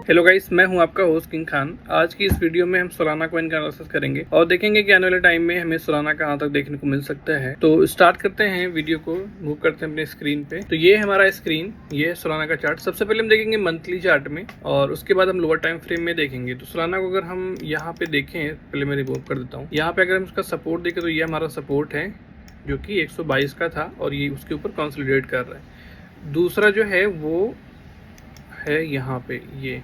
Hello guys, मैं हूं आपका होस्ट किंग खान। आज की इस वीडियो में हम सोलाना कॉइन का एनालिसिस करेंगे और देखेंगे कि आने वाले टाइम में हमें सोलाना कहां तक देखने को मिल सकता है। तो स्टार्ट करते हैं वीडियो को, मूव करते हैं अपने स्क्रीन पे। तो ये है हमारा स्क्रीन, ये है सोलाना का चार्ट। सबसे पहले हम देखेंगे मंथली चार्ट में और उसके बाद हम लोअर टाइम फ्रेम में देखेंगे। तो सोलाना को अगर हम यहाँ पे देखें, पहले मैं रिमूव कर देता हूँ। यहाँ पे अगर हम उसका सपोर्ट देखें तो ये हमारा सपोर्ट है जो कि 122 का था और ये उसके ऊपर कंसोलिडेट कर रहा है। दूसरा जो है वो है यहाँ पे ये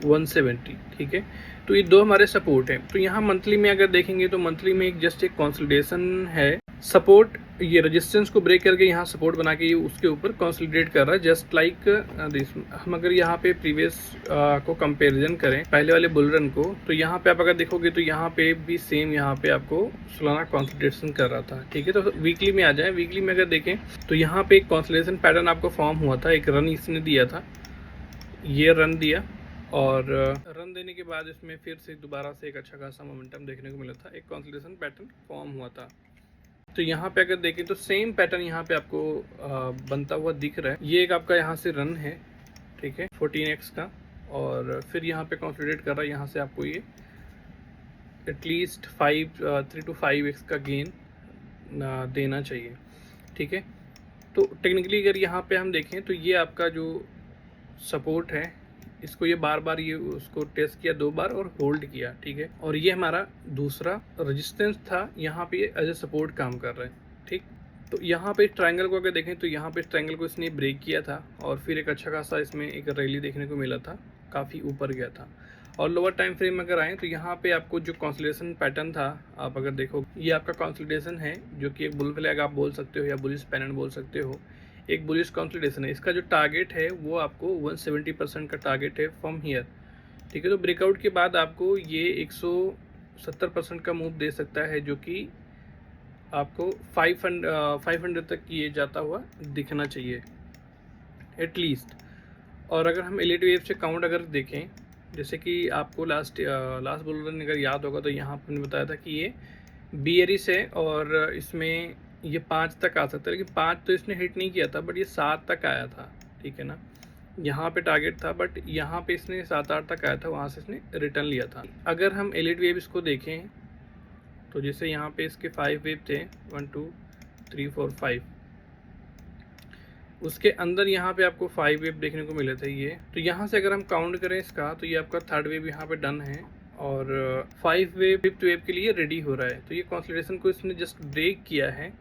170, ठीक है। तो ये दो हमारे सपोर्ट है। तो यहाँ मंथली में अगर देखेंगे तो मंथली में जस्ट एक कंसोलिडेशन है। सपोर्ट ये रेजिस्टेंस को ब्रेक करके यहाँ सपोर्ट बना के ये उसके ऊपर कंसोलिडेट कर रहा है, जस्ट लाइक दिस। हम अगर यहाँ पे प्रीवियस को कंपैरिजन करें पहले वाले बुल रन को, तो यहाँ पे आप अगर देखोगे तो यहाँ पे भी सेम यहाँ पे आपको सोलाना कंसोलिडेशन कर रहा था, ठीक है। तो वीकली में आ जाए, वीकली में अगर देखें तो यहाँ पे एक कंसोलिडेशन पैटर्न आपको फॉर्म हुआ था, एक रन इसने दिया था, ये रन दिया और रन देने के बाद इसमें फिर से दोबारा से एक अच्छा खासा मोमेंटम देखने को मिला था, एक कंसोलिडेशन पैटर्न फॉर्म हुआ था। तो यहाँ पे अगर देखें तो सेम पैटर्न यहाँ पे आपको बनता हुआ दिख रहा है। ये एक आपका यहाँ से रन है, ठीक है, 14x का, और फिर यहाँ पे कंसोलिडेट कर रहा है। यहाँ से आपको ये एटलीस्ट 3 to 5x का गेन देना चाहिए, ठीक है। तो टेक्निकली अगर यहाँ पे हम देखें तो ये आपका जो सपोर्ट है, इसको ये बार बार ये उसको टेस्ट किया 2 बार और होल्ड किया, ठीक है। और ये हमारा दूसरा रेजिस्टेंस था, यहाँ पे एज ए सपोर्ट काम कर रहा है, ठीक। तो यहाँ पे ट्रायंगल को अगर देखें तो यहाँ पे ट्रायंगल को इसने ब्रेक किया था और फिर एक अच्छा खासा इसमें एक रैली देखने को मिला था, काफ़ी ऊपर गया था। और लोअर टाइम फ्रेम में अगर आएँ तो यहाँ पे आपको जो कंसोलिडेशन पैटर्न था, आप अगर देखो ये आपका कंसोलिडेशन है जो कि एक बुल फ्लैग आप बोल सकते हो या बुलिश पैटर्न बोल सकते हो, एक बुलिश कंसोलिडेशन है। इसका जो टारगेट है वो आपको 170% का टारगेट है फ्रॉम हियर, ठीक है। तो ब्रेकआउट के बाद आपको ये 170% का मूव दे सकता है जो कि आपको 500 तक ये जाता हुआ दिखना चाहिए एटलीस्ट। और अगर हम एलिट वेव से काउंट अगर देखें, जैसे कि आपको लास्ट बुल रन अगर याद होगा तो यहाँ पर बताया था कि ये बियरिश है और इसमें ये 5 तक आ सकता है, लेकिन 5 तो इसने हिट नहीं किया था, बट ये 7 तक आया था, ठीक है ना। यहाँ पे टारगेट था बट यहाँ पे इसने 7-8 तक आया था, वहाँ से इसने रिटर्न लिया था। अगर हम एलिट वेव इसको देखें तो जैसे यहाँ पे इसके 5 वेव थे, 1 2 3 4 5, उसके अंदर यहाँ पे आपको 5 वेव देखने को मिले थे ये। तो यहाँ से अगर हम काउंट करें इसका तो ये आपका 3rd वेव यहाँ पे डन है और 5 वेव 5th वेव के लिए रेडी हो रहा है। तो ये कंसोलिडेशन को इसने जस्ट ब्रेक किया है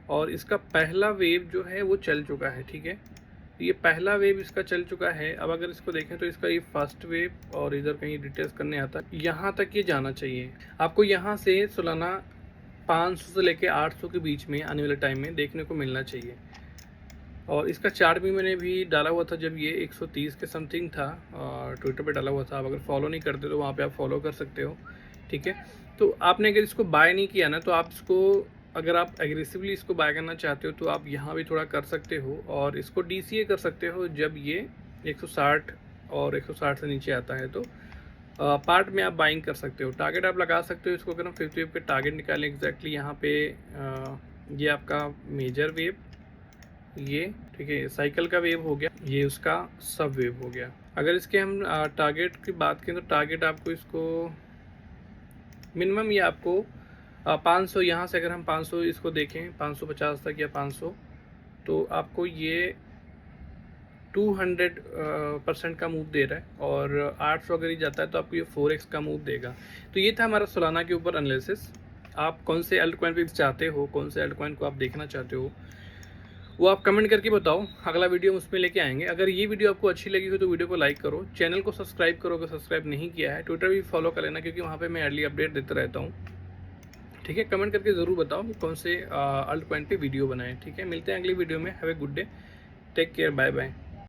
और इसका पहला वेव जो है वो चल चुका है, ठीक है। तो ये पहला वेव इसका चल चुका है। अब अगर इसको देखें तो इसका ये फर्स्ट वेव, और इधर कहीं डिटेल्स करने आता है, यहाँ तक ये जाना चाहिए आपको। यहाँ से सोलाना 500 से लेके 800 के बीच में आने वाले टाइम में देखने को मिलना चाहिए। और इसका चार्ट भी मैंने भी डाला हुआ था जब ये 130 के समथिंग था, ट्विटर पे डाला हुआ था। आप अगर फॉलो नहीं करते तो वहाँ पे आप फॉलो कर सकते हो, ठीक है। तो आपने अगर इसको बाय नहीं किया ना, तो आप इसको, अगर आप एग्रेसिवली इसको बाय करना चाहते हो तो आप यहाँ भी थोड़ा कर सकते हो और इसको DCA कर सकते हो जब ये 160 और 160 से नीचे आता है। तो पार्ट में आप बाइंग कर सकते हो, टारगेट आप लगा सकते हो इसको। अगर हम 5th वेव के टारगेट निकालें एग्जैक्टली यहाँ पे, ये आपका मेजर वेव, ये ठीक है, साइकिल का वेव हो गया, ये उसका सब वेव हो गया। अगर इसके हम टारगेट की बात करें तो टारगेट आपको इसको मिनिमम ये आपको 500, यहाँ से अगर हम 500 इसको देखें, 550 तक या 500, तो आपको ये 200% का मूव दे रहा है। और 800 अगर ही जाता है तो आपको ये 4x का मूव देगा। तो ये था हमारा सोलाना के ऊपर एनालिसिस। आप कौन से अल्ट कॉइन पे चाहते हो, कौन से अल्ट कॉइन को आप देखना चाहते हो, वो आप कमेंट करके बताओ। अगला वीडियो हम उसमें लेके आएंगे। अगर ये वीडियो आपको अच्छी लगी हो तो वीडियो को लाइक करो, चैनल को सब्सक्राइब करो अगर सब्सक्राइब नहीं किया है। ट्विटर भी फॉलो कर लेना क्योंकि वहाँ पे मैं अर्ली अपडेट देता रहता हूँ, ठीक है। कमेंट करके ज़रूर बताओ कि कौन से अल्ट कॉइन पे वीडियो बनाएं, ठीक है। मिलते हैं अगली वीडियो में। Have a good day, take care, bye bye.